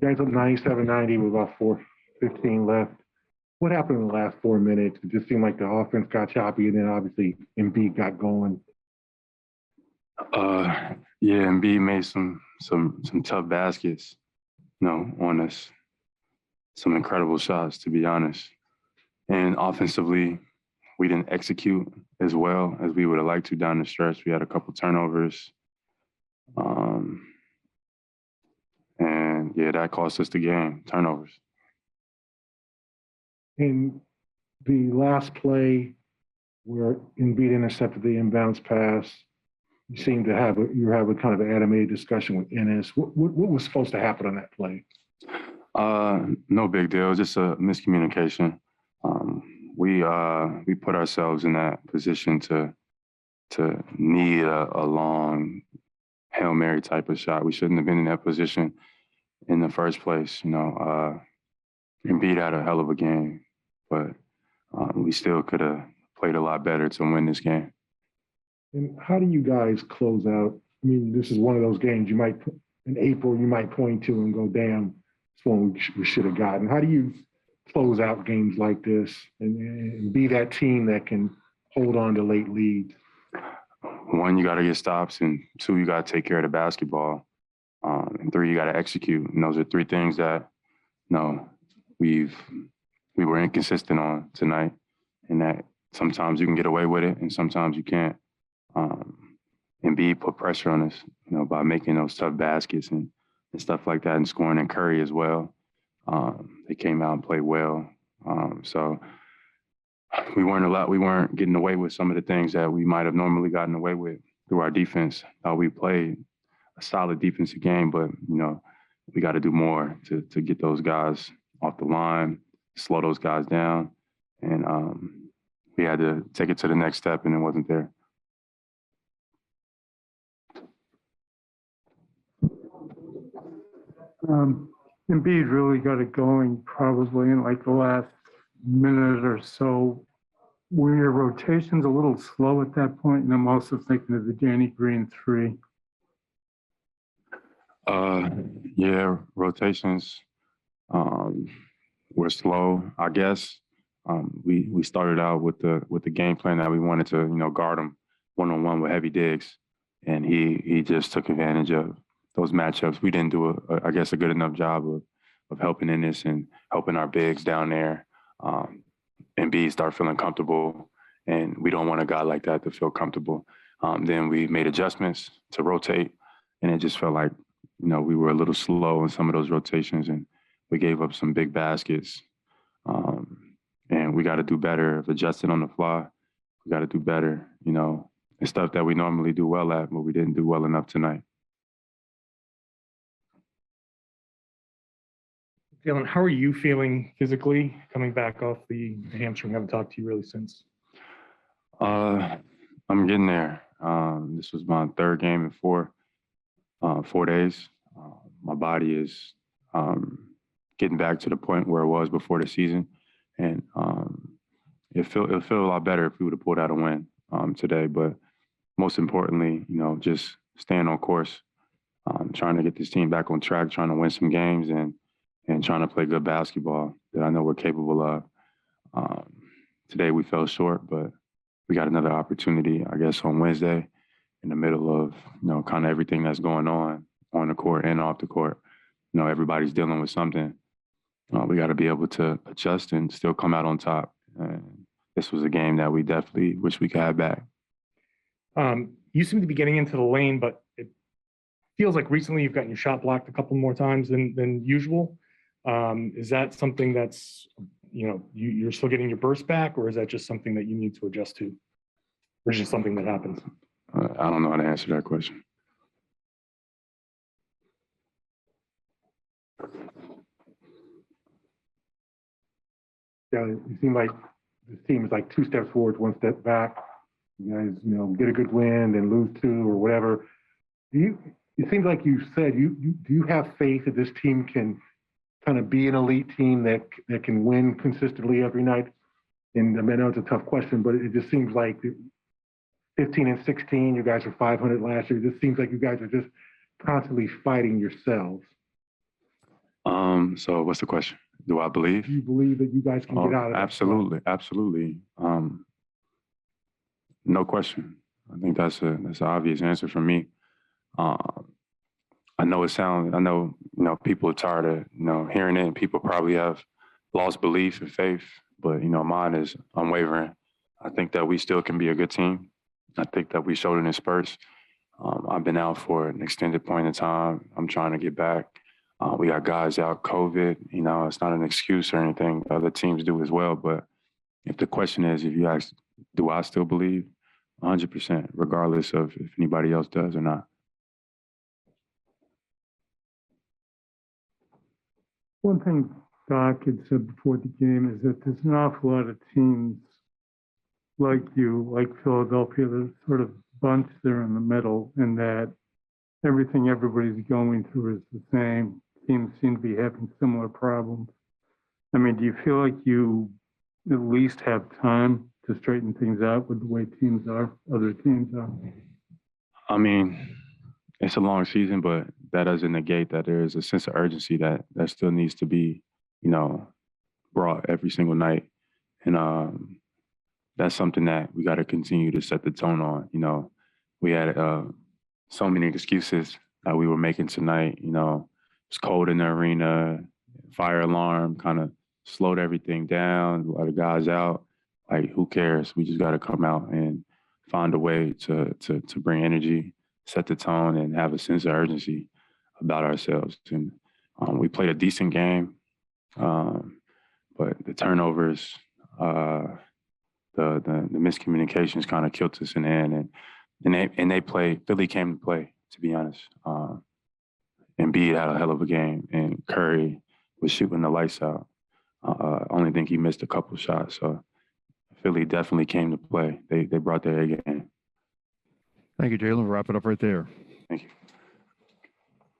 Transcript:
You guys up 97-90 with about 4:15 left. What happened in the last 4 minutes? It just seemed like the offense got choppy, and then obviously Embiid got going. Yeah, Embiid made some tough baskets, on us. Some incredible shots, to be honest. And offensively, we didn't execute as well as we would have liked to down the stretch. We had a couple turnovers. And yeah, that cost us the game, turnovers. In the last play where Embiid intercepted the inbounds pass, you seemed to have a kind of an animated discussion with Ennis. What was supposed to happen on that play? No big deal, just a miscommunication. We put ourselves in that position to need a long Hail Mary type of shot. We shouldn't have been in that position in the first place. Embiid had a hell of a game, but we still could have played a lot better to win this game. And how do you guys close out? I mean, this is one of those games in April, you might point to and go, damn, it's one we should have gotten. How do you close out games like this and be that team that can hold on to late leads? One, you got to get stops, and two, you got to take care of the basketball, and three, you got to execute. And those are three things that, we were inconsistent on tonight, and that sometimes you can get away with it, and sometimes you can't. Embiid put pressure on us, by making those tough baskets and stuff like that, and scoring in Curry as well. They came out and played well. So we weren't getting away with some of the things that we might have normally gotten away with through our defense. We played a solid defensive game, but we got to do more to get those guys off the line, slow those guys down, and we had to take it to the next step, and it wasn't there. Embiid really got it going probably in like the last minute or so. Were your rotations a little slow at that point? And I'm also thinking of the Danny Green three. Yeah, rotations were slow, I guess. We started out with the game plan that we wanted to, guard him one-on-one with heavy digs, and he just took advantage of those matchups. We didn't do a good enough job of helping in this and helping our bigs down there. And B, start feeling comfortable, and we don't want a guy like that to feel comfortable. Then we made adjustments to rotate, and it just felt like, we were a little slow in some of those rotations, and we gave up some big baskets. And we got to do better of adjusting on the fly. We got to do better, the stuff that we normally do well at, but we didn't do well enough tonight. Jaylen, how are you feeling physically coming back off the hamstring? I haven't talked to you really since. I'm getting there. This was my third game in 4 days. My body is getting back to the point where it was before the season, and it'll feel a lot better if we would have pulled out a win today. But most importantly, just staying on course, trying to get this team back on track, trying to win some games, and trying to play good basketball that I know we're capable of. Today we fell short, but we got another opportunity, I guess, on Wednesday in the middle of, kind of everything that's going on the court and off the court. Everybody's dealing with something. We got to be able to adjust and still come out on top. And this was a game that we definitely wish we could have back. You seem to be getting into the lane, but it feels like recently you've gotten your shot blocked a couple more times than usual. Is that something that's, you're still getting your burst back, or is that just something that you need to adjust to? Or is it just something that happens? I don't know how to answer that question. Yeah, it seemed like this team is like 2 steps forward, 1 step back. You guys, get a good win, then lose 2 or whatever. It seems like you said, do you have faith that this team can kind of be an elite team that can win consistently every night? And I know it's a tough question, but it just seems like 15-16, you guys were 500 last year. It just seems like you guys are just constantly fighting yourselves. So what's the question? Do I believe? Do you believe that you guys can Oh, get out of it? absolutely, absolutely. No question. I think that's an obvious answer for me. I know people are tired of, hearing it, and people probably have lost belief and faith, but, mine is unwavering. I think that we still can be a good team. I think that we showed it in spurts. I've been out for an extended point in time. I'm trying to get back. We got guys out COVID. It's not an excuse or anything. Other teams do as well. But if the question is, if you ask, do I still believe? 100%, regardless of if anybody else does or not. One thing Doc had said before the game is that there's an awful lot of teams like you, like Philadelphia, that sort of bunched there in the middle, and that everything everybody's going through is the same. Teams seem to be having similar problems. I mean, do you feel like you at least have time to straighten things out with the way other teams are? I mean, it's a long season, but that doesn't negate that there is a sense of urgency that still needs to be, brought every single night. And that's something that we got to continue to set the tone on. We had so many excuses that we were making tonight. It's cold in the arena, fire alarm kind of slowed everything down, a lot of guys out. Like, who cares? We just got to come out and find a way to bring energy, set the tone, and have a sense of urgency about ourselves. And we played a decent game, but the turnovers, the miscommunications kind of killed us in the end. And Philly came to play, to be honest. Embiid had a hell of a game, and Curry was shooting the lights out. Only think he missed a couple shots. So Philly definitely came to play. They brought their A game. Thank you, Jaylen. We'll wrap it up right there. Thank you.